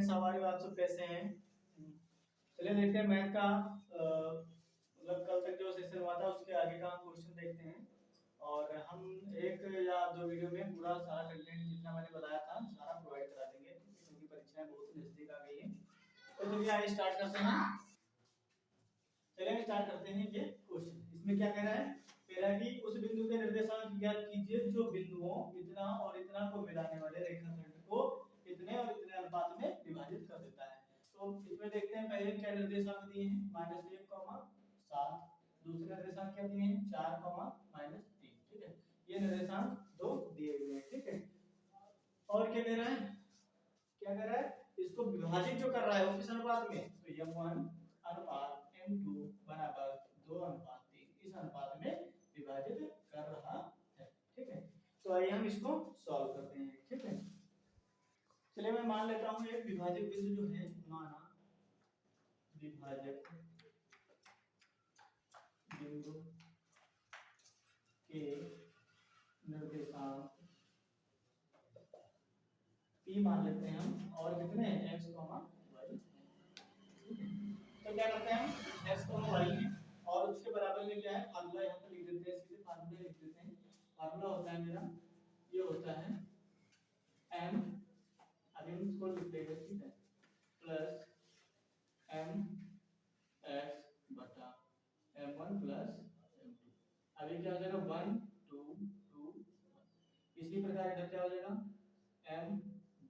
Friends, हमारी बात सब कैसे हैं? चलिए देखते हैं मैथ का मतलब कल तक जो सेशन हुआ था उसके आगे का हम क्वेश्चन देखते हैं। और हम एक या दो वीडियो में पूरा सारा कंटेंट जितना मैंने बताया था सारा प्रोवाइड करा देंगे, क्योंकि परीक्षाएं बहुत नजदीक आ गई हैं। तो चलिए आइए स्टार्ट करते हैं। चलिए स्टार्ट करते हैं ये क्वेश्चन। इसमें क्या कह रहा है? कह रहा है कि उस बिंदु के निर्देशांक ज्ञात कीजिए जो बिंदुओं इतना और इतना को मिलाने वाले रेखाखंड को इतने और इतने अनुपात में विभाजित कर देता है। तो इसमें देखते हैं पहले क्या निर्देशांक दिए हैं, -1, 7। दूसरे निर्देशांक क्या दिए हैं, 4, -3। ठीक है, ये निर्देशांक दो दिए हुए हैं। ठीक है, और क्या कह रहा है? क्या कर रहा है? इसको विभाजित जो कर रहा है वो किस अनुपात में, तो m1 अनुपात m2 बराबर 2:3 इस अनुपात में विभाजित कर रहा है। ठीक है, तो आइए हम इसको सॉल्व करते हैं। ठीक है, चलिए मैं मान लेता हूं एक विभाजक बिंदु जो है, माना विभाजक बिंदु के निर्देशांक p मान लेते हैं हम, और कितने हैं, x, y। तो क्या करते हैं हम, x, y है और उसके बराबर में क्या है, फार्मूला यहाँ पे लिख देते हैं, सीधे फार्मूला लिख देते हैं। फार्मूला होता है मेरा, ये होता है m, अभी हम इसको लिख देंगे, ठीक है, प्लस m x बटा m1 प्लस m2। अभी क्या हो जाएगा, 1 2 2 1। इसी प्रकार इधर क्या हो जाएगा, m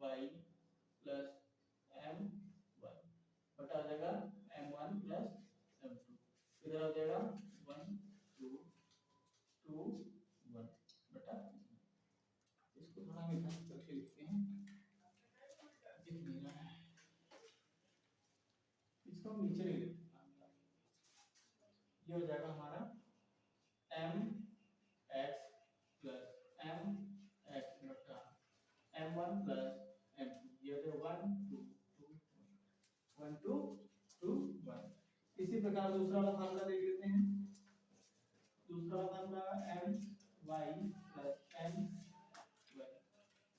y plus m y बटा हो जाएगा m1 प्लस m2। इधर हो जाएगा 1 2 2 1 बटा। इसको थोड़ा मीठा करके लिखते हैं, दिख नहीं रहा है, इसको हम नीचे ले लेते हैं। ये हो जाएगा हमारा m x plus m x बटा m1 प्लस m2। ये हो जाएगा 1 2 2 1 2 2 1। इसी प्रकार दूसरा वाला फार्मूला देख लेते हैं। दूसरा वाला formula m y plus m y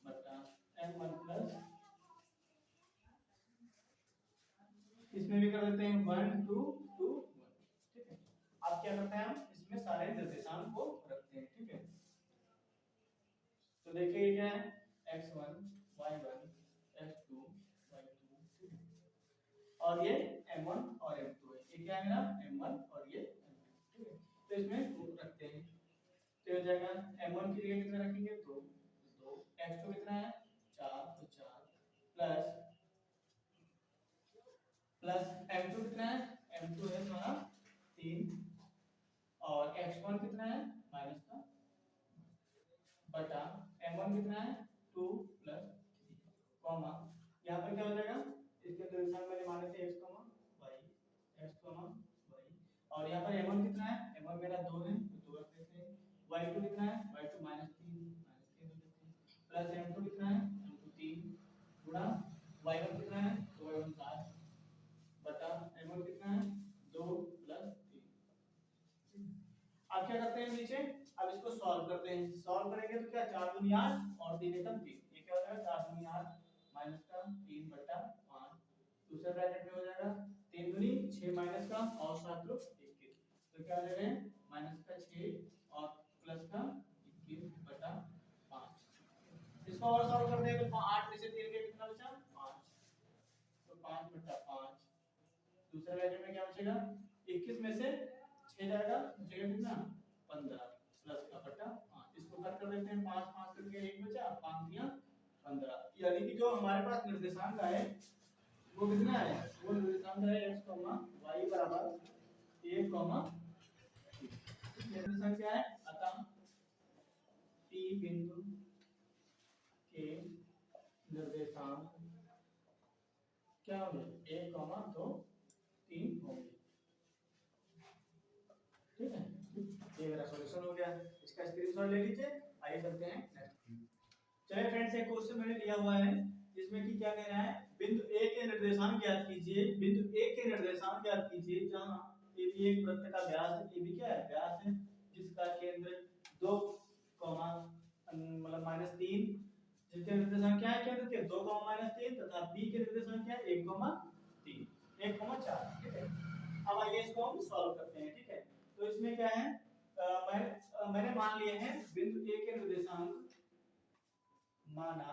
बटा m1 प्लस, इसमें भी कर देते हैं 1 2 2 1। ठीक है, अब क्या करते हैं, हम इसमें सारे निर्देशांक को रखते हैं। ठीक है, तो देखिए ये क्या है, x1 y1 x2 y2। ठीक है, और ये m1 और m2 है। ये क्या है मेरा, m1 और ये m2। ठीक है, तो इसमें रखते हैं। तो हो जाएगा m1 के लिए कितना रखेंगे, 2 2। x2 कितना है, 4 तो 4 प्लस प्लस m2 कितना है, m2 है हमारा 3, और x1 कितना है, माइनस का बटा m1 कितना है 2 प्लस 3 कॉमा, यहाँ पर क्या हो जाएगा, इसके निर्देशांक मैंने माने थे x, y y, और यहाँ पर m1 कितना है, m1 मेरा 2 है तो 2 रख देते हैं। y2 कितना है, y2 -3 रख देते हैं। प्लस m2 कितना है, m2 3 गुणा y1 कितना है, तो y1 7 बटा m1 कितना है, 2 प्लस 3। अब क्या करते हैं नीचे, अब इसको सॉल्व करते हैं। सॉल्व करेंगे तो क्या, 4 दूनी 8 और 3 एकम 3। ये क्या हो जाएगा, 4 दूनी 8 माइनस का 3 बटा 5। दूसरे ब्रैकेट में हो जाएगा 3 दूनी 6 माइनस का और 7 लोग 21। तो क्या हो जाएगा, माइनस का 6 और प्लस का 21 बटा 5। इसको और सॉल्व करते हैं तो 8 में से 3 के कितना बचा, 5। तो 5 बटा 5। दूसरे ब्रैकेट में क्या बचेगा, 21 में से 6 जाएगा, बचेगा कितना, 15 प्लस का बटा 5। इसको कट कर देते हैं, 5 5 करके 1 बचा, 5 दिया 15। यानी कि जो हमारे पास निर्देशांक आए वो कितना है, वो निर्देशांक है x, y बराबर 1, निर्देशांक क्या है, अतः P बिंदु के निर्देशांक क्या होंगे, 1, 2 3 होंगे। ठीक है, ये मेरा सॉल्यूशन हो गया, इसका स्क्रीनशॉट ले लीजिए। आइए चलते हैं नेक्स्ट। चलिए फ्रेंड्स, एक क्वेश्चन मैंने लिया हुआ है जिसमें कि क्या कह रहा है, बिंदु ए के निर्देशांक ज्ञात कीजिए। बिंदु ए के निर्देशांक ज्ञात कीजिए जहां ए भी एक वृत्त का व्यास है, ए भी क्या है, व्यास है, जिसका केंद्र 2, मतलब -3 जिसके निर्देशांक क्या है केंद्र के 2, -3 तथा बी के निर्देशांक क्या है 1, 3, 1, 4। ठीक है, अब आइए इसको हम सॉल्व करते हैं। ठीक है, तो इसमें क्या है मैंने मान लिए हैं बिंदु ए के निर्देशांक, माना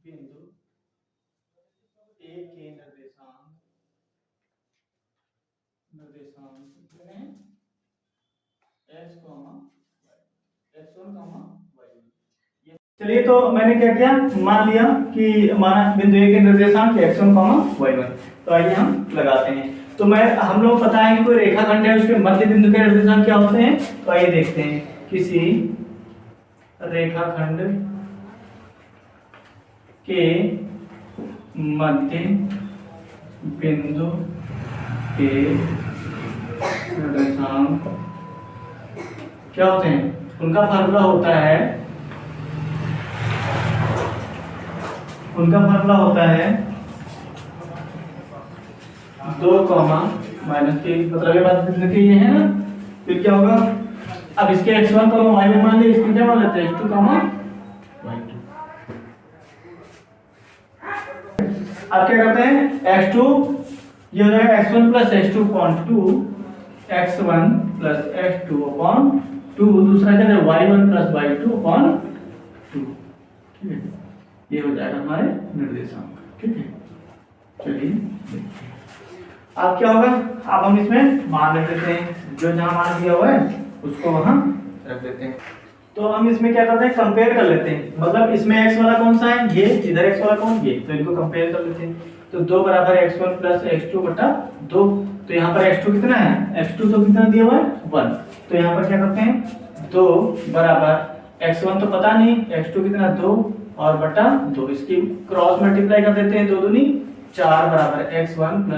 बिंदु ए के निर्देशांक कितने हैं x, x1, y1। चलिए तो मैंने क्या किया, मान लिया कि माना बिंदु ए के निर्देशांक x1, y1। तो आइए हम लगाते हैं। तो हम लोग पता है कि कोई रेखाखंड है उसके मध्य बिंदु के निर्देशांक क्या होते हैं। तो आइए देखते हैं, किसी रेखाखंड के मध्य बिंदु के निर्देशांक क्या होते हैं, उनका फार्मूला होता है 2, -3। मतलब ये बात बिंदु ये है ना, फिर क्या होगा, अब इसके x1, y1 मान लिया, इसकी क्या मान लेते हैं x2, y2। अब क्या करते हैं x2, ये हो जाएगा x1 + x2/2, x1 + x2/2, दूसरा क्या है y1 + y2/2। ठीक है, ये हो जाएगा हमारे निर्देशांक। ठीक है, चलिए देखते हैं अब क्या होगा। अब हम इसमें मान रख देते हैं, जो जहां मान दिया हुआ है उसको वहां रख देते हैं। तो हम इसमें क्या करते हैं, कंपेयर कर लेते हैं। मतलब इसमें x वाला कौन सा है, ये, इधर x वाला कौन, ये, तो इनको कंपेयर कर लेते हैं। तो 2 = x1 + x2/2। तो यहाँ पर x2 कितना है, x2 तो कितना दिया हुआ है 1। तो यहाँ पर क्या करते हैं 2 = x1 तो पता नहीं, x2 कितना 2 और बटा 2, इसकी क्रॉस मल्टीप्लाई कर देते हैं, 2 दूनी 4 = x1 +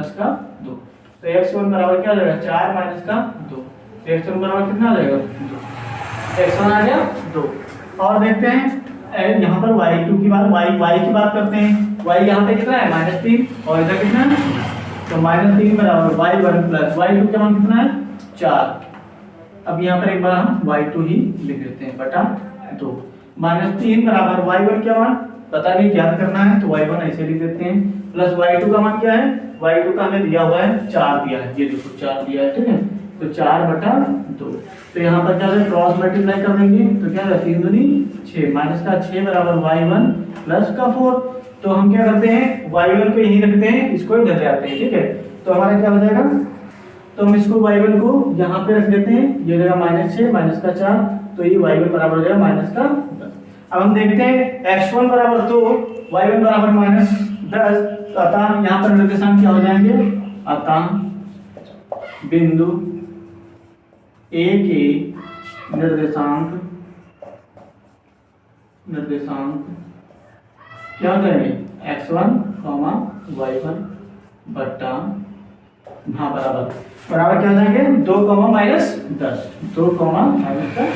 2। तो x1 बराबर क्या हो जाएगा 4 - 2। तो x1 बराबर कितना आ जाएगा 2, x1 आ गया 2। और देखते हैं यहाँ पर y2 की बात, y की बात करते हैं। y यहाँ पे कितना है -3 और इधर कितना है, तो -3 = y1 + y2 का मान कितना है 4। अब यहाँ पर एक बार हम y2 ही लिख देते हैं बटा 2। -3 = y1 क्या मान पता नहीं, ज्ञात करना है, तो y1 ऐसे लिख देते हैं, प्लस y2 का मान क्या है, y2 का हमें दिया हुआ है 4 दिया है, ये देखो 4 दिया है। ठीक है, तो 4/2। तो यहाँ पर क्या है, क्रॉस मल्टीप्लाई कर देंगे, तो क्या है 3 दूनी 6, -6 = y1 + 4। तो हम क्या करते हैं y1 को यहीं रखते हैं, इसको इधर ले आते हैं। ठीक है, तो हमारा क्या हो जाएगा, तो हम इसको y1 को यहाँ पे रख देते हैं, ये हो जाएगा -6 - 4, तो ये y1 बराबर हो जाएगा -10। अब हम देखते हैं x1 = 2, y1 = -10। अतः यहाँ पर निर्देशांक क्या हो जाएंगे, अतः बिंदु ए के निर्देशांक क्या हो जाएंगे x1, y1 बटा, हाँ बराबर क्या हो जाएंगे 2, -10, 2, -10।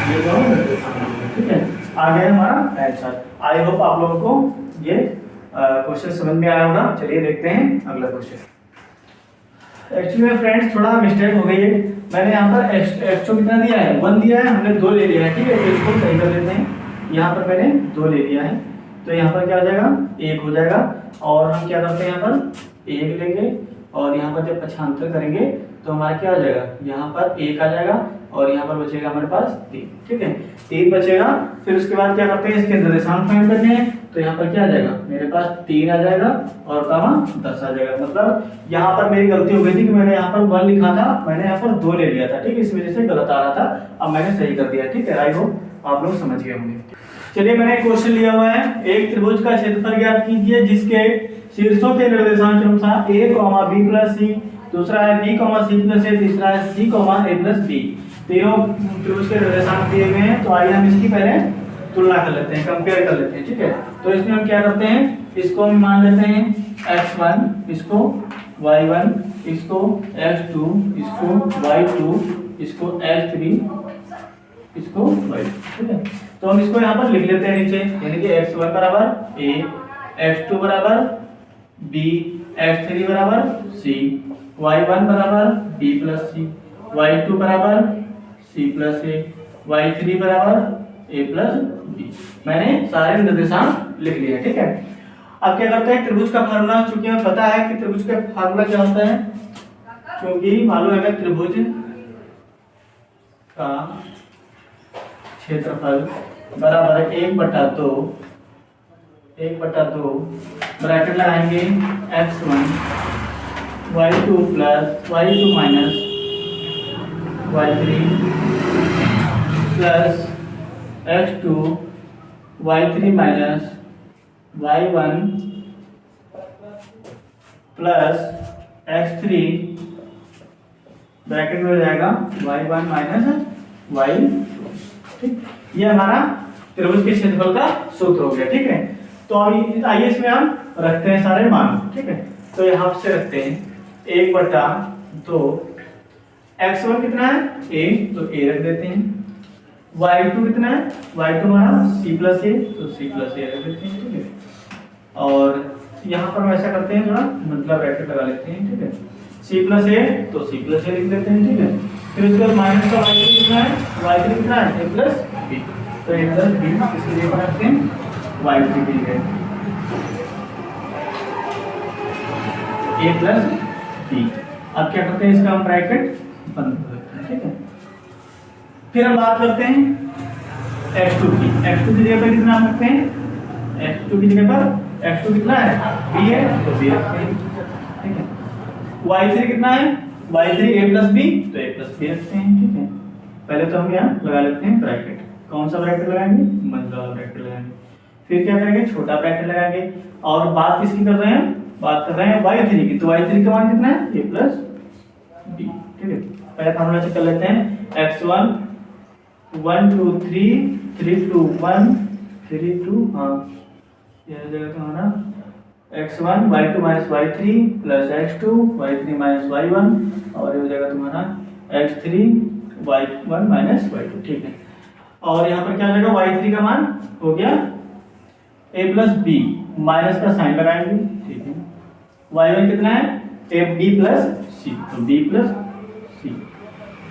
ये दोनों निर्देशांक। ठीक है, आ गया हमारा आंसर। आई होप आप लोगों को ये क्वेश्चन समझ में आया होगा। चलिए देखते हैं अगला क्वेश्चन। एक्चुअली में फ्रेंड्स थोड़ा मिस्टेक हो गई है, मैंने यहाँ पर x2 कितना दिया है 1 दिया है, हमने 2 ले लिया है। ठीक है, तो इसको सही कर देते हैं। यहाँ पर मैंने 2 ले लिया है, तो यहाँ पर क्या हो जाएगा 1 हो जाएगा। और हम क्या करते हैं यहाँ पर 1 लेंगे, और यहाँ पर जब पक्षांतर करेंगे तो हमारा क्या हो जाएगा, यहाँ पर 1 आ जाएगा और यहाँ पर बचेगा हमारे पास 3। ठीक है, 3 बचेगा। फिर उसके बाद क्या करते हैं, इसके निर्देशांक फाइंड करने हैं। तो यहाँ पर क्या आ जाएगा, मेरे पास 3 आ जाएगा और 10 आ जाएगा। मतलब यहाँ पर मेरी गलती हो गई थी कि मैंने यहाँ पर 1 लिखा था, मैंने यहाँ पर 2 ले लिया था। ठीक है, इस वजह से गलत आ रहा था, अब मैंने सही कर दिया। ठीक है, आई होप आप लोग समझ गए होंगे। चलिए मैंने एक क्वेश्चन लिया हुआ है, एक त्रिभुज का क्षेत्रफल ज्ञात कीजिए जिसके शीर्षों के निर्देशांक अनुसार a, b + c, दूसरा है b, c + a, तीसरा है c, a + b। तीनों त्रिभुज के निर्देशांक दिए हुए हैं। तो आइए हम इसकी पहले तुलना कर लेते हैं, कंपेयर कर लेते हैं। ठीक है, तो इसमें हम क्या करते हैं, इसको हम मान लेते हैं x1, इसको y1, इसको x2, इसको y2, इसको x3, इसको y2। ठीक है, तो हम इसको यहाँ पर लिख लेते हैं नीचे, यानी कि x1 = a, x2 = b, x3 = c, y1 = b + c, y2 = c + a, y3 = a plus b. मैंने सारे निर्देशांक लिख लिए हैं, ठीक है। अब क्या करते हैं, त्रिभुज का फार्मूला, चूंकि हमें पता है कि त्रिभुज का फार्मूला क्या होता है, क्योंकि मालूम है त्रिभुज का क्षेत्रफल बराबर 1/2 ब्रैकेट लगाएंगे x1 y2 plus y2 minus y3 plus x2 y3 minus y1 plus x3 bracket में हो जाएगा y1 माइनस y2, ठीक। ये हमारा त्रिभुज के क्षेत्रफल का सूत्र हो गया, ठीक है। तो अभी आइए इसमें हम रखते हैं सारे मान, ठीक है। तो यहाँ से रखते हैं 1/2, x1 कितना है a, तो a रख देते हैं। y2 कितना है, y2 हमारा c प्लस a, तो c प्लस a रख देते हैं, ठीक है। और यहाँ पर हम ऐसा करते हैं, थोड़ा मतलब ब्रैकेट लगा लेते हैं, ठीक है। c प्लस a, तो c प्लस a लिख देते हैं, ठीक है। फिर उसके बाद माइनस का y3 कितना है, y3 कितना है a प्लस b, तो a प्लस b इसके लिए रखते हैं y3 के लिए a प्लस b। अब क्या करते हैं, इसका हम ब्रैकेट बंद कर देते हैं, ठीक है। फिर हम बात करते हैं x2 की। x2 की जगह पर कितना हम रखते हैं, x2 की जगह पर x2 कितना है b है, तो b रखते हैं, ठीक है। y3 कितना है, y3 a प्लस b, तो a प्लस b रखते हैं, ठीक है। पहले तो हम यहाँ लगा लेते हैं ब्रैकेट। कौन सा ब्रैकेट लगाएंगे, मंझला वाला ब्रैकेट लगाएंगे। फिर क्या करेंगे, छोटा ब्रैकेट लगाएंगे। और बात किसकी कर रहे हैं, बात कर रहे हैं y3 की, तो y3 का मान कितना है a प्लस b, ठीक है। पहले फॉर्मूला चेक कर लेते हैं, x1 1 2 3 3 2 1 3 2, हाँ यह जगह तो हमारा x1 y2 minus y3 plus x2 y3 minus y1, और ये हो जाएगा तुम्हारा x3 y1 माइनस y2, ठीक है। और यहाँ पर क्या हो जाएगा, y3 का मान हो गया a प्लस b, माइनस का साइन लगाएंगे, ठीक है। y1 कितना है a b प्लस c, तो b प्लस c।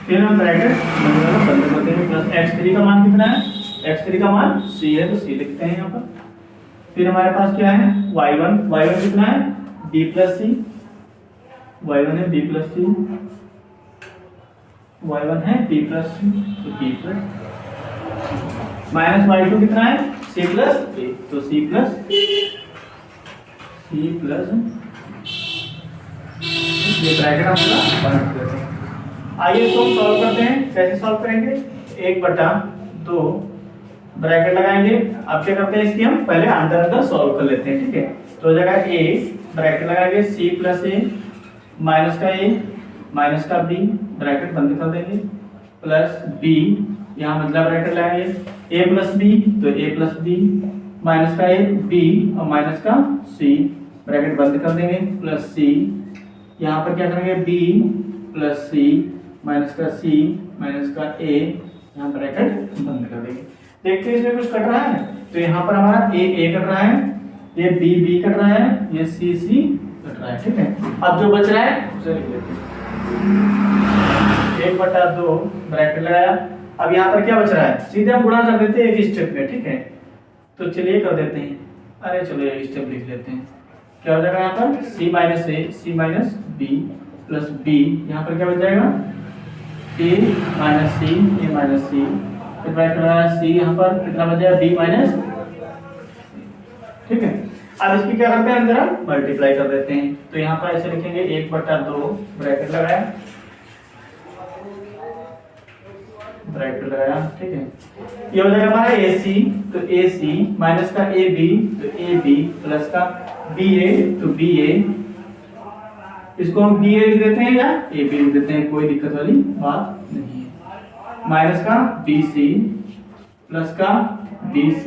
फिर हम ब्रैकेट बंद कर देंगे, प्लस x3 का मान कितना है, x3 का मान c है, तो c लिखते हैं यहाँ पर। फिर हमारे पास क्या है y1 कितना है b प्लस c, y1 है b प्लस c, y1 है b प्लस c, तो b प्लस, माइनस y2 कितना है c प्लस a, तो c प्लस ये ब्रैकेट हम पूरा बंद कर देते हैं। आइए इसको हम सॉल्व करते हैं। कैसे सॉल्व करेंगे, 1/2 ब्रैकेट लगाएंगे। अब क्या करते हैं, इसकी हम पहले अंदर सॉल्व कर लेते हैं, ठीक है। तो हो जाएगा a, ब्रैकेट लगाएंगे c प्लस a, माइनस का b, ब्रैकेट बंद कर देंगे, प्लस b, यहाँ मतलब ब्रैकेट लगाएंगे a प्लस b, तो a प्लस b, माइनस का a b और माइनस का c, ब्रैकेट बंद कर देंगे, प्लस c, यहाँ पर क्या करेंगे b प्लस c, माइनस का c माइनस का a, यहाँ ब्रैकेट बंद कर देंगे। देखते हैं इसमें कुछ कट रहा है, तो यहाँ पर हमारा a कट रहा है, ये b कट रहा है, ये c कट रहा है, ठीक है। अब जो बच रहा है उसे लिख लेते हैं, 1/2 ब्रैकेट लगाया। अब यहाँ पर क्या बच रहा है, सीधे हम गुणा कर देते हैं एक स्टेप में, ठीक है। तो चलिए कर देते हैं, अरे चलो एक स्टेप लिख लेते हैं। क्या हो जाएगा यहाँ पर c minus a, c minus b plus b, यहाँ पर क्या बच जाएगा a minus c, a minus c, फिर ब्रैकेट लगाया c, यहाँ पर कितना बच जाएगा b माइनस, ठीक है। अब इसकी क्या करते हैं, अंदर हम मल्टीप्लाई कर देते हैं। तो यहाँ पर ऐसे लिखेंगे 1/2 ब्रैकेट लगाया, ठीक है। ये हो जाएगा हमारा AC, तो AC माइनस का AB, तो AB प्लस का BA, तो BA, इसको हम BA लिख देते हैं या AB लिख देते हैं, कोई दिक्कत वाली बात नहीं है। माइनस का BC प्लस का BC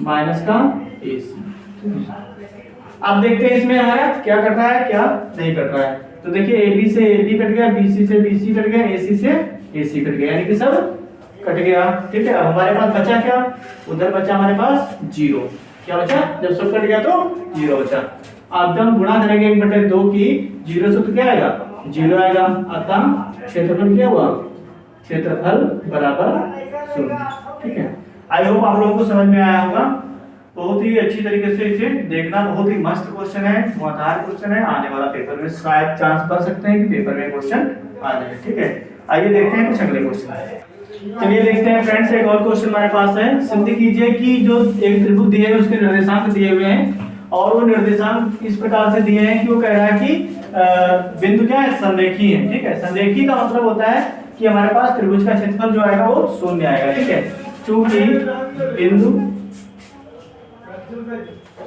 माइनस का AC। अब देखते हैं इसमें हमारा क्या कट रहा है क्या नहीं कट रहा है। तो देखिए AB से AB कट गया, BC से BC कट गया, AC से AC कट गया, यानी कि सब कट गया, ठीक है। अब हमारे पास बचा क्या, उधर बचा हमारे पास 0। क्या बचा, जब सब कट गया तो 0 बचा। अब जब हम गुणा करेंगे 1/2 की 0 से, तो क्या आएगा 0 आएगा। अतः क्षेत्रफल क्या हुआ, क्षेत्रफल बराबर 0, ठीक है। आई होप आप लोगों को समझ में आया होगा। बहुत ही अच्छी तरीके से इसे देखना, बहुत ही मस्त क्वेश्चन है, धुआंधार क्वेश्चन है, आने वाला पेपर में शायद चांस बन सकते हैं कि पेपर में क्वेश्चन आ जाए। ठीक है, आइए देखते हैं कुछ अगले क्वेश्चन। चलिए देखते हैं फ्रेंड्स, एक और क्वेश्चन हमारे पास है। सिद्ध कीजिए कि जो एक त्रिभुज दिए है उसके निर्देशांक दिए हुए हैं और वो निर्देशांक इस प्रकार से दिए हैं कि वो कह रहा है कि बिंदु क्या है, संरेखी है। ठीक है, संरेखी का मतलब होता है कि हमारे पास त्रिभुज का क्षेत्रफल जो आएगा वो शून्य आएगा। ठीक है, चूंकि बिंदु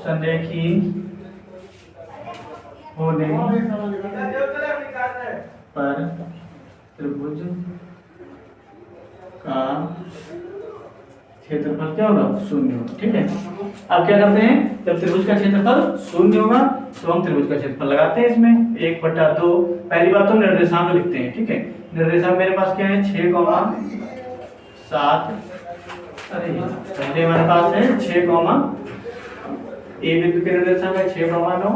संरेखी होने पर त्रिभुज का क्षेत्रफल क्या होगा, शून्य होगा। ठीक है, अब क्या करते हैं, जब त्रिभुज का क्षेत्रफल शून्य होगा तो हम त्रिभुज का क्षेत्रफल लगाते हैं इसमें 1/2। पहली बात तो निर्देशांक लिखते हैं। ठीक है, निर्देशांक मेरे पास क्या है 6,7। अरे पहले हमारे पास है 6, ए बिंदु के निर्देशांक है 6,9,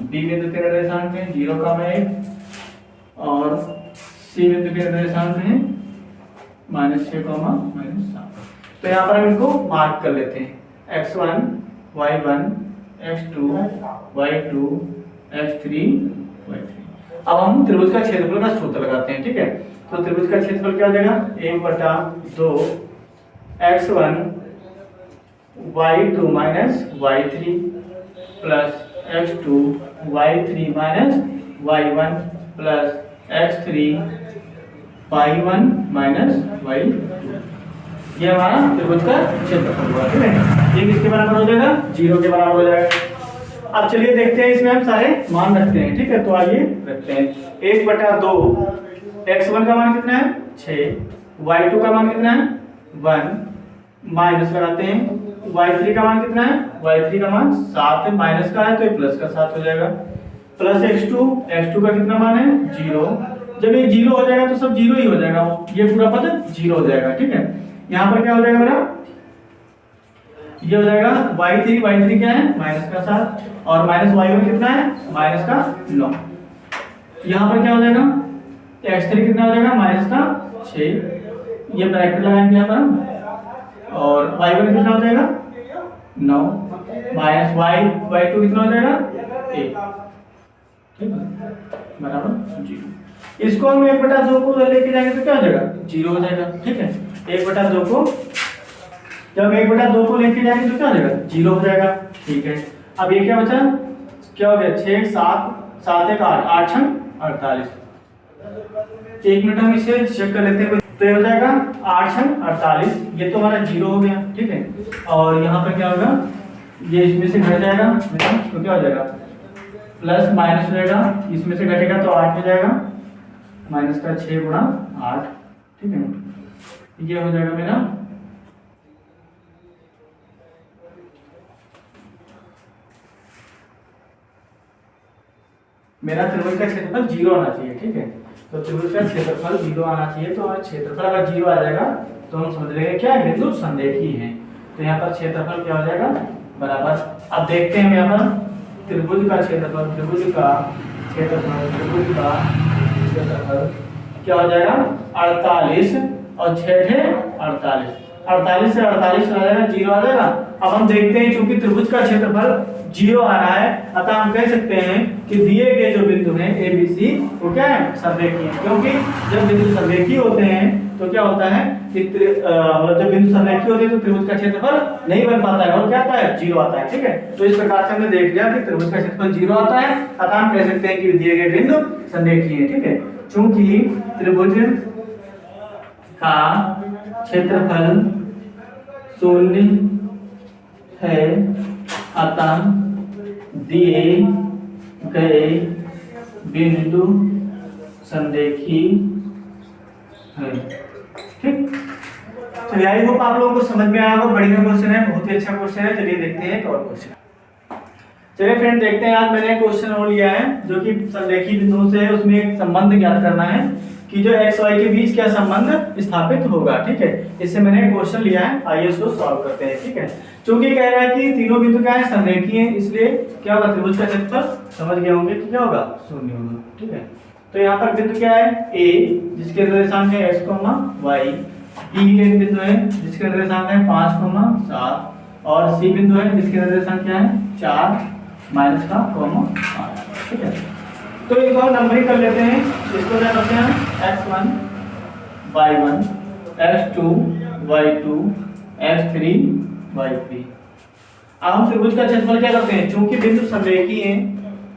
बी बिंदु के निर्देशांक है 0,1 और सी बिंदु के निर्देशांक है -6, तो यहाँ पर हम इनको मार्क कर लेते हैं x1 y1 x2 y2 x3 y3। अब हम त्रिभुज का क्षेत्रफल का सूत्र लगाते हैं। ठीक है, तो त्रिभुज का क्षेत्रफल क्या हो जाएगा 1/2 x1 y2 minus y3 plus x2 y3 minus y1 plus x3 y1 minus y2। ये हमारा त्रिभुज का क्षेत्रफल हुआ। ठीक है, ये किसके बराबर हो जाएगा, 0 के बराबर हो जाएगा। अब चलिए देखते हैं, इसमें हम सारे मान रखते हैं। ठीक है, तो आइए रखते हैं 1/2 x1 का मान कितना है 6, y2 का मान कितना है 1, माइनस लगाते हैं y3 का मान कितना है, y3 का मान 7 है, माइनस का है तो ये प्लस का 7 हो जाएगा, प्लस x2 का कितना मान है 0। जब ये 0 हो जाएगा तो सब 0 ही हो जाएगा, ये पूरा पद 0 हो जाएगा। ठीक है, यहाँ पर क्या हो जाएगा मेरा, ये हो जाएगा y3 क्या है -7 और माइनस y1 कितना है -9। यहाँ पर क्या हो जाएगा x3 कितना हो जाएगा -6, ये ब्रैकेट लगाएंगे यहाँ पर, और y1 कितना हो जाएगा 9 माइनस y2 कितना हो जाएगा 1। ठीक है, बराबर 0। इसको हम 1/2 को लेके जाएंगे तो क्या हो जाएगा 0 हो जाएगा। ठीक है, 1/2 को जब 1/2 को लेके जाएंगे तो क्या हो जाएगा 0 हो जाएगा। ठीक है, अब ये क्या बचा, क्या हो गया 6 7 7 1 8 8 48। 1 मिनट हम इसे चेक कर लेते हैं, तो ये हो जाएगा 8 48, ये तो हमारा 0 हो गया। ठीक है, और यहाँ पर क्या होगा, ये इसमें से घट जाएगा तो क्या हो जाएगा प्लस माइनस हो जाएगा, इसमें से घटेगा तो 8 हो जाएगा, माइनस का 6 गुणा 8। ठीक है, ये हो जाएगा मेरा त्रिभुज का क्षेत्रफल 0 आना चाहिए। ठीक है, तो त्रिभुज का क्षेत्रफल 0 आना चाहिए, तो क्षेत्रफल अगर 0 आ जाएगा तो हम समझ लेंगे क्या है, बिंदु संरेखी है। तो यहाँ पर क्षेत्रफल क्या हो जाएगा बराबर, अब देखते हैं यहाँ पर त्रिभुज का क्षेत्रफल, त्रिभुज का क्षेत्रफल क्या हो जाएगा 48 और 6 48, 48 से 48 आ जाएगा 0 आ जाएगा। अब हम देखते हैं, चूंकि त्रिभुज का क्षेत्रफल 0 आ रहा है, अतः हम कह सकते हैं कि दिए गए जो बिंदु हैं ए बी सी वो क्या है संरेखी है, क्योंकि जब बिंदु संरेखी होते हैं तो क्या होता है कि जब बिंदु संरेखी होते हैं तो त्रिभुज का क्षेत्रफल नहीं बन पाता है और क्या आता है 0 आता है। ठीक है, तो इस प्रकार से हमने देख लिया कि त्रिभुज का क्षेत्रफल 0 आता है, अतः हम कह सकते हैं कि दिए गए बिंदु संरेखी है। ठीक है, चूंकि त्रिभुज का क्षेत्रफल 0 है, अतः दिए गए बिंदु संरेखी है। ठीक, चलिए आई होप आप लोगों को समझ में आया होगा। बढ़िया क्वेश्चन है, बहुत ही अच्छा क्वेश्चन है। चलिए देखते हैं एक और क्वेश्चन। चलिए फ्रेंड देखते हैं, आज मैंने क्वेश्चन और लिया है जो कि संरेखी बिंदुओं से है, उसमें एक संबंध ज्ञात करना है कि जो x y के बीच क्या संबंध स्थापित होगा। ठीक है, इससे मैंने क्वेश्चन लिया है, आइए इसको सॉल्व करते हैं। ठीक है, चूंकि कह रहा है कि तीनों बिंदु क्या है संरेखी हैं, इसलिए क्या होगा त्रिभुज का क्षेत्रफल समझ गए होंगे कि क्या होगा 0 होगा। ठीक है, तो यहाँ पर बिंदु क्या है a, जिसके निर्देशांक है x, y ई एक बिंदु है जिसके निर्देशांक है 5,7 और सी बिंदु है जिसके निर्देशांक क्या है 4 माइनस का कॉमा 5। ठीक है, तो इनको नंबरिंग कर लेते हैं। इसको क्या करते हैं x1 y1 x2 y2 x3 y3। अब हम त्रिभुज का क्षेत्रफल क्या करते हैं, चूंकि बिंदु संरेखी हैं,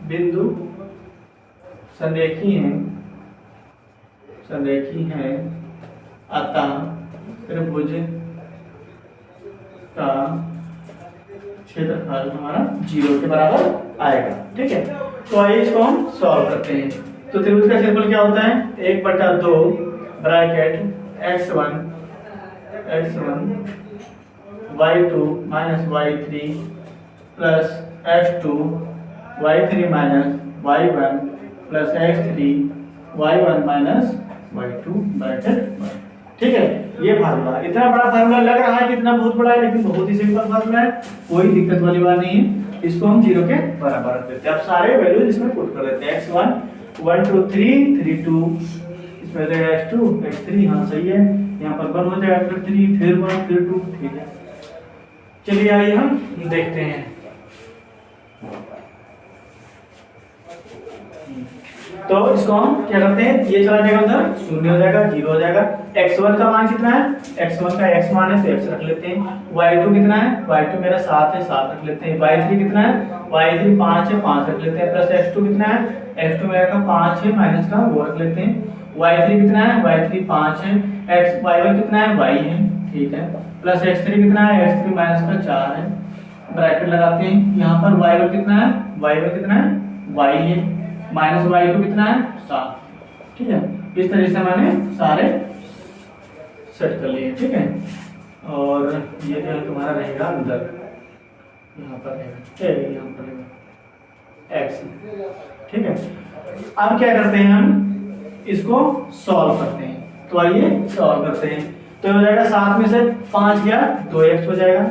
बिंदु संरेखी हैं अतः त्रिभुज का क्षेत्रफल हमारा 0 के बराबर आएगा। ठीक है, तो आइए इसको हम सॉल्व करते हैं। तो त्रिभुज का क्षेत्रफल क्या होता है 1/2 bracket x1 y2 minus y3 plus x2 y3 minus y1 plus x3 y1 minus y2 bracket 1। ठीक है, ये फार्मूला इतना बड़ा फार्मूला लग रहा है कि इतना बहुत बड़ा है, लेकिन बहुत ही सिंपल फार्मूला है, कोई दिक्कत वाली बात नहीं है। इसको हम 0 के बराबर रख देते हैं। अब सारे वैल्यूज इसमें पुट कर देते हैं। x1 1 2 3 3 2, इसमें रहेगा x2 x3, हाँ सही है, यहाँ पर 1 हो जाएगा, फिर 3 फिर 1 फिर 2। ठीक है, चलिए आइए हम देखते हैं। तो इसको हम क्या करते हैं, ये चला जाएगा उधर, 0 हो जाएगा, 0 हो जाएगा। x1 का मान कितना है, x1 का x मान है तो x रख लेते हैं। y2 कितना है, y2 मेरा 7 है, 7 रख लेते हैं। y3 कितना है, y3 5 है, 5 रख लेते हैं। प्लस x2 कितना है, x2 मेरा का 5 है, माइनस का वो रख लेते हैं। y3 कितना है, y3 5 है, y1 कितना है, y है, ठीक है। प्लस x3 कितना है, x3 माइनस का 4 है, ब्रैकेट लगाते हैं। यहाँ पर y1 कितना है, y1 कितना है, y है, माइनस y2 कितना है 7। ठीक है, इस तरह से मैंने सारे सेट कर लिए। ठीक है, और ये जो तुम्हारा रहेगा अंदर, यहाँ पर रहेगा, यहाँ पर रहेगा x। ठीक है, अब क्या करते हैं, हम इसको सॉल्व करते हैं। तो आइए सॉल्व करते हैं। तो हो जाएगा 7 में से 5 गया 2x हो जाएगा,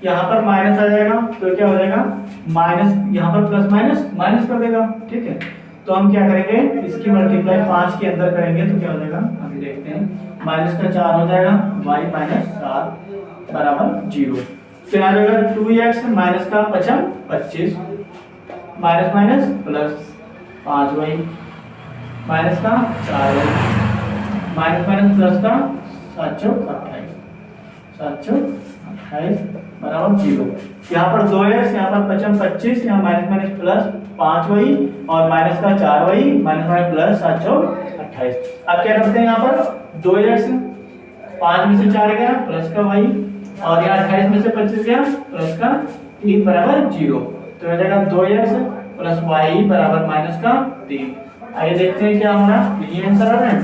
यहाँ पर माइनस आ जाएगा तो क्या हो जाएगा माइनस, यहाँ पर प्लस माइनस माइनस कर देगा। ठीक है, तो हम क्या करेंगे, इसकी मल्टीप्लाई 5 के अंदर करेंगे तो क्या हो जाएगा, अभी देखते हैं। माइनस का 4 हो जाएगा, y माइनस 7 बराबर 0। तो यहाँ जाएगा 2x माइनस का 25 minus minus plus 5y minus का 4y माइनस माइनस प्लस का 728 बराबर 0। यहाँ पर 2x, यहाँ पर 25, यहाँ माइनस माइनस प्लस 5y और माइनस का 4y माइनस माइनस प्लस 728। अब क्या करते हैं, यहाँ पर 2x 5 में से 4 गया प्लस का y और यहाँ 28 में से 25 गया प्लस का 3 बराबर 0। तो हो जाएगा 2x प्लस y बराबर माइनस का 3। आइए देखते हैं क्या हमारा यही आंसर आ रहा है।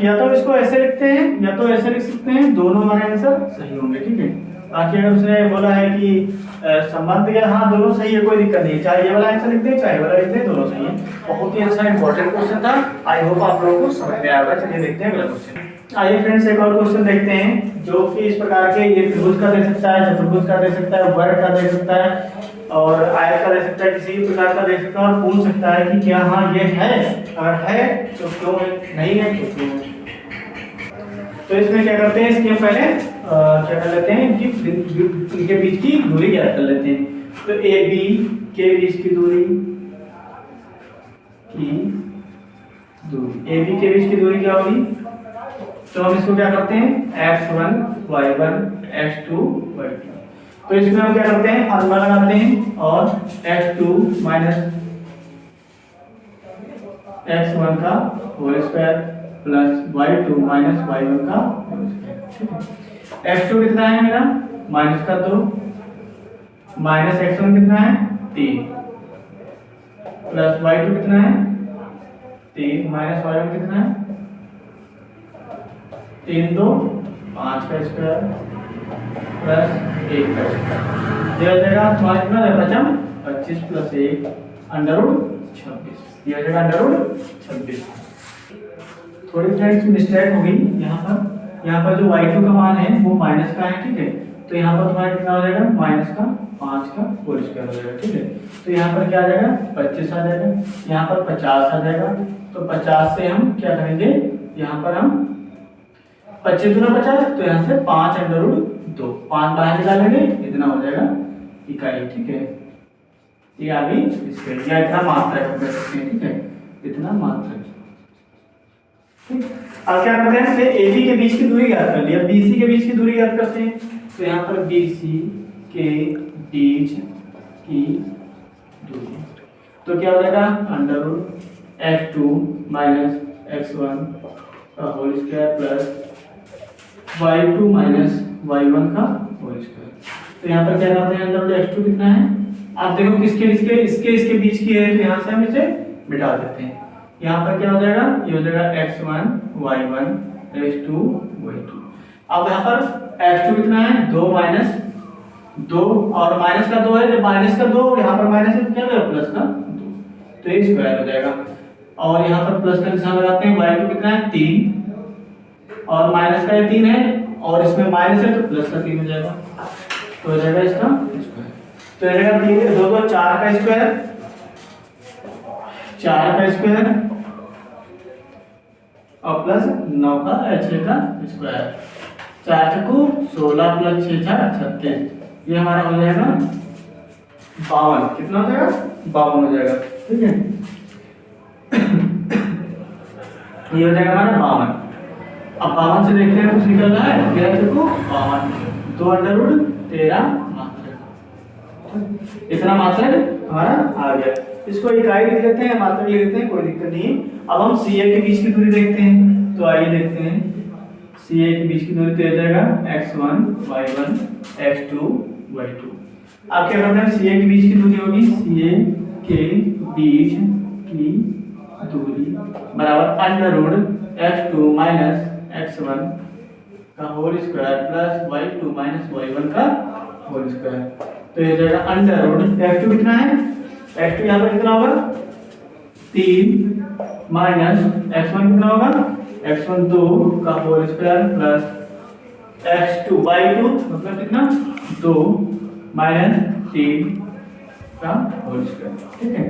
या तो इसको ऐसे लिखते हैं या तो ऐसे लिख सकते हैं, दोनों हमारे आंसर सही होंगे। ठीक है, बाकी अगर उसने बोला है कि संबंध या, हाँ दोनों सही है, कोई दिक्कत नहीं है, चाहे ये वाला आंसर लिख दें चाहे वाला लिख दें, दोनों सही है। बहुत ही अच्छा इंपॉर्टेंट क्वेश्चन था, आई होप आप लोगों को समझ में आएगा। चलिए देखते हैं अगला क्वेश्चन। आइए फ्रेंड्स एक और क्वेश्चन देखते हैं जो कि इस प्रकार के, ये त्रिभुज का दे सकता है, चतुर्भुज का दे सकता है, वर्ग का दे सकता है और आयत का दे सकता है, किसी भी प्रकार का दे सकता है और पूछ सकता है कि क्या हाँ ये है, अगर है तो क्यों है, नहीं है तो क्यों है। तो इसमें क्या करते हैं, इसके हम पहले क्या कर लेते हैं कि इनके बीच की दूरी ज्ञात कर लेते हैं। तो ए बी के बीच की दूरी, ए बी के बीच की दूरी क्या होगी, तो हम इसको क्या करते हैं x1 y1 x2 y2। तो इसमें हम क्या करते हैं, फार्मूला लगाते हैं और x2 माइनस x1 का whole square plus y2 minus y1 का होल स्क्वायर। x2 कितना है मेरा, माइनस का 2 माइनस x1 कितना है 3 प्लस y2 कितना है 3 माइनस y1 कितना है 3 2 5 का स्क्वायर प्लस 1 का स्क्वायर। ये हो जाएगा तुम्हारा कितना है 25 प्लस 1 अंडर रूट 26। ये हो जाएगा अंडर रूट 26। थोड़ी फ्रेंड्स मिस्टेक हो गई यहाँ पर जो y2 का मान है वो माइनस का है। ठीक है, तो यहाँ पर तुम्हारा कितना हो जाएगा माइनस का 5 का होल स्क्वायर हो जाएगा। ठीक है, तो यहाँ पर क्या आ जाएगा 25 आ जाएगा, यहाँ पर 50 आ जाएगा। तो 50 से हम क्या करेंगे, यहाँ पर हम 25 दूना 50, तो यहाँ से 5 अंडर रूट 2, 5 बाहर निकालेंगे, इतना हो जाएगा इकाई, ठीक है। ये आ गई इसके, या इतना मात्रक कर सकते हैं, ठीक है, इतना मात्रक। ठीक, अब क्या करते हैं, AB के बीच की दूरी ज्ञात कर लिया, BC के बीच की दूरी ज्ञात करते हैं। तो यहाँ पर BC के बीच की दूरी, तो क्या हो जाएगा under root x2 minus x1 का whole square plus y2 minus y1 का होल स्क्वायर। तो यहाँ पर क्या करते हैं, अंडर रूट x2 कितना है, आप देखो किसके इसके बीच की है, तो यहाँ से हम इसे मिटा देते हैं। यहाँ पर क्या हो जाएगा, ये हो जाएगा x1 y1 x2 y2। अब यहाँ पर x2 कितना है, 2 माइनस 2, और माइनस का 2 है, जब माइनस का 2 यहाँ पर माइनस है, क्या होगा प्लस का 2, तो ये स्क्वायर हो जाएगा। और यहाँ पर प्लस का निशान लगाते हैं, y2 कितना है 3, और माइनस का 3 है, और इसमें माइनस है तो प्लस का 3 हो जाएगा, तो हो जाएगा इसका स्क्वायर। तो हो जाएगा 3 2 2 4 का स्क्वायर, 4 का स्क्वायर और प्लस 9 का 6 का स्क्वायर, 4 चक्कू 16 प्लस 6 36, ये हमारा हो जाएगा 52। कितना हो जाएगा, 52 हो जाएगा, ठीक है। ये हो जाएगा हमारा 52। अब 52 से देखते हैं कुछ निकल रहा है, 13 चक्कू 52, 2 अंडर रूट 13 मात्रक, इतना मात्रक हमारा आ गया। इसको इकाई लिख लेते हैं, मात्रक लिख लेते हैं, कोई दिक्कत नहीं। अब हम CA के बीच की दूरी देखते हैं, तो आइए देखते हैं। CA के बीच की दूरी तो हो जाएगा x1 y1 x2 y2। अब क्या करते हैं, CA के बीच की दूरी होगी, CA के बीच की दूरी बराबर under root x2 minus x1 का whole square plus y2 minus y1 का होल स्क्वायर। तो ये जाएगा अंडर रूट x2 कितना है, x2 यहाँ पर कितना होगा 3 माइनस x1 कितना होगा x1 2 का whole square plus x2 y2 मतलब कितना 2 माइनस 3 का होल स्क्वायर, ठीक है,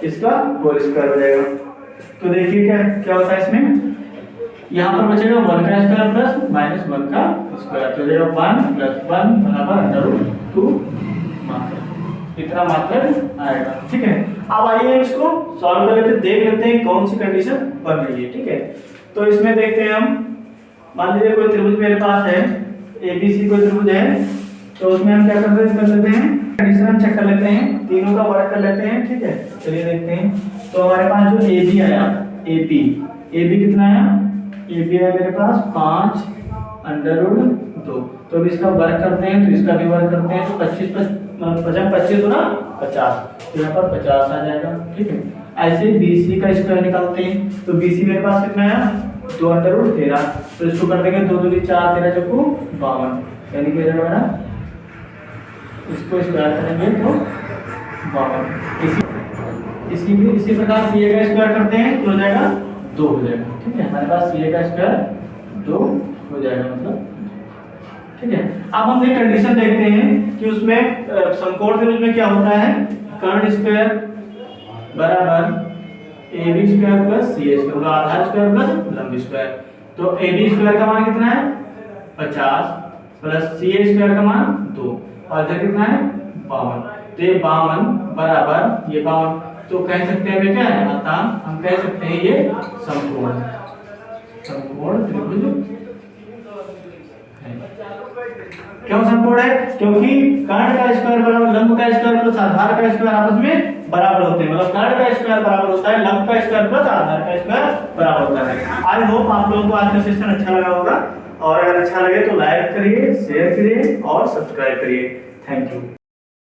इसका होल स्क्वायर हो जाएगा। तो देखिए क्या क्या होता है इसमें, यहाँ पर बचेगा 1 का स्क्वायर प्लस माइनस 1 का स्क्वायर, तो हो जाएगा 1 प्लस 1 बराबर अंडर रूट 2 मात्रक, इतना मात्रक आएगा, ठीक है। अब आइए इसको सॉल्व कर लेते, देख लेते हैं कौन सी कंडीशन बन रही है, ठीक है। तो इसमें देखते हैं हम, मान लीजिए कोई त्रिभुज मेरे पास है, ABC कोई त्रिभुज है, तो उसमें हम क्या कर लेते हैं, कंडीशन चेक कर लेते हैं, तीनों का वर्ग कर लेते हैं, ठीक है। चलिए देखते हैं, तो हमारे पास जो AB आया, AB कितना आया, AB आया मेरे पास 5 अंडर रूट 2, तो अब इसका वर्ग करते हैं, तो इसका भी वर्ग करते हैं, तो 25 गुना 50, तो यहाँ पर 50 आ जाएगा, ठीक है। ऐसे BC का स्क्वायर निकालते हैं, तो BC मेरे पास कितना आया 2 अंडर रूट 13, तो इसको कर देंगे 2 दूनी 4 13 चौको 52, यानी कि मेरा इसको स्क्वायर करेंगे तो 52। इसी प्रकार CA का स्क्वायर करते हैं तो हो जाएगा 2 हो जाएगा, ठीक है। हमारे पास CA का स्क्वायर 2 हो जाएगा मतलब, ठीक है। अब हम एक कंडीशन देखते हैं कि उसमें समकोण त्रिभुज में क्या होता है, कर्ण स्क्वायर बराबर AB square plus CA square, आधार स्क्वायर प्लस लंब स्क्वायर। तो AB स्क्वायर का मान कितना है 50 प्लस CA स्क्वायर का मान 2, और इधर कितना है 52, तो ये 52 बराबर ये 52, तो कह सकते हैं क्या है, अतः हम कह सकते हैं ये समकोण त्रिभुज है। क्यों समकोण है, क्योंकि कर्ण का स्क्वायर बराबर लंब का स्क्वायर प्लस आधार का स्क्वायर आपस में बराबर होते हैं, मतलब कर्ण का स्क्वायर बराबर होता है लंब का स्क्वायर प्लस आधार का स्क्वायर बराबर होता है। आई होप आप लोगों को आज का सेशन अच्छा लगा होगा, और अगर अच्छा लगे तो लाइक करिए, शेयर करिए और सब्सक्राइब करिए। Thank you.